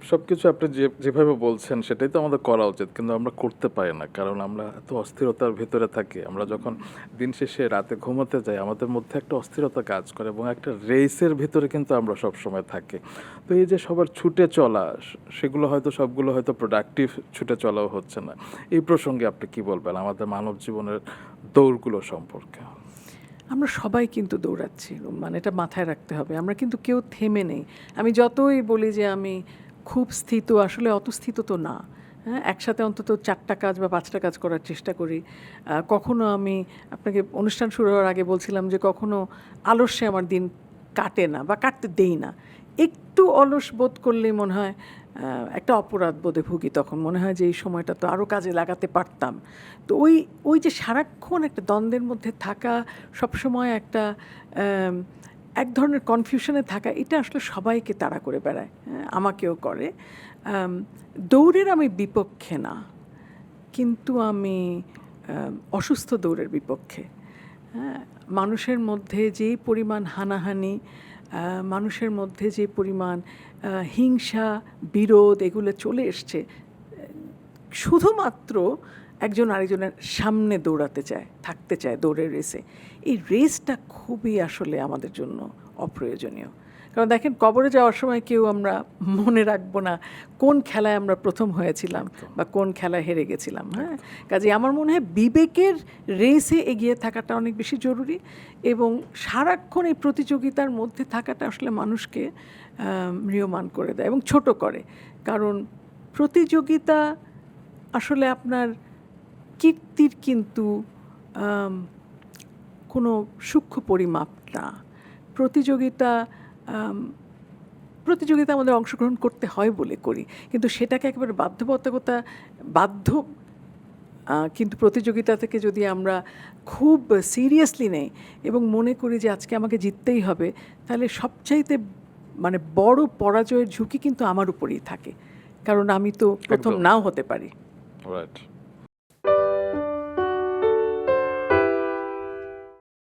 সবকিছু আপনি যেভাবে বলছেন সেটাই তো আমাদের করা উচিত, কিন্তু আমরা করতে পারি না, কারণ আমরা এত অস্থিরতার ভেতরে থাকি। আমরা যখন দিন শেষে রাতে ঘুমোতে যাই আমাদের মধ্যে একটা অস্থিরতা কাজ করে এবং একটা রেসের ভেতরে কিন্তু আমরা সব সময় থাকি। তো এই যে সবার ছুটে চলা, সেগুলো হয়তো সবগুলো হয়তো প্রোডাক্টিভ ছুটে চলাও হচ্ছে না। এই প্রসঙ্গে আপনি কি বলবেন আমাদের মানব জীবনের দৌড়গুলো সম্পর্কে? আমরা সবাই কিন্তু দৌড়াচ্ছি, মানে এটা মাথায় রাখতে হবে। আমরা কিন্তু কেউ থেমে নেই। আমি যতই বলি যে আমি খুব স্থিত, আসলে অত স্থিত তো না। হ্যাঁ, একসাথে অন্তত 4টা কাজ বা 5টা কাজ করার চেষ্টা করি। কখনো আমি আপনাকে অনুষ্ঠান শুরু হওয়ার আগে বলছিলাম যে কখনো আলস্যে আমার দিন কাটে না বা কাটতে দেই না। একটু অলস বোধ করলেই মনে হয় একটা অপরাধ বোধে ভুগি। তখন মনে হয় যে এই সময়টা তো আরও কাজে লাগাতে পারতাম। তো ওই ওই যে সারাক্ষণ একটা দ্বন্দ্বের মধ্যে থাকা, সবসময় একটা এক ধরনের কনফিউশনে থাকা, এটা আসলে সবাইকে তাড়া করে বেড়ায়, আমাকেও করে। দৌড়ের আমি বিপক্ষে না, কিন্তু আমি অসুস্থ দৌড়ের বিপক্ষে। হ্যাঁ, মানুষের মধ্যে যেই পরিমাণ হানাহানি, মানুষের মধ্যে যে পরিমাণ হিংসা, বিরোধ, এগুলো চলে এসছে শুধুমাত্র একজন আরেকজনের সামনে দৌড়াতে চায়, থাকতে চায় দৌড়ের রেসে। এই রেসটা খুবই আসলে আমাদের জন্য অপ্রয়োজনীয়। কারণ দেখেন, কবরে যাওয়ার সময় কেউ আমরা মনে রাখবো না কোন খেলায় আমরা প্রথম হয়েছিলাম বা কোন খেলায় হেরে গেছিলাম। হ্যাঁ, কাজে আমার মনে হয় বিবেকের রেসে এগিয়ে থাকাটা অনেক বেশি জরুরি, এবং সারাক্ষণ এই প্রতিযোগিতার মধ্যে থাকাটা আসলে মানুষকে ম্রিয়মাণ করে দেয় এবং ছোট করে। কারণ প্রতিযোগিতা আসলে আপনার কীর্তির কিন্তু কোনো সূক্ষ্ম পরিমাপ না। প্রতিযোগিতা প্রতিযোগিতা আমাদের অংশগ্রহণ করতে হয় বলে করি, কিন্তু সেটাকে একেবারে বাধ্য কিন্তু প্রতিযোগিতা থেকে যদি আমরা খুব সিরিয়াসলি নেই এবং মনে করি যে আজকে আমাকে জিততেই হবে, তাহলে সবচাইতে মানে বড় পরাজয়ের ঝুঁকি কিন্তু আমার উপরেই থাকে, কারণ আমি তো প্রথম একদম। নাও হতে পারি। রাইট।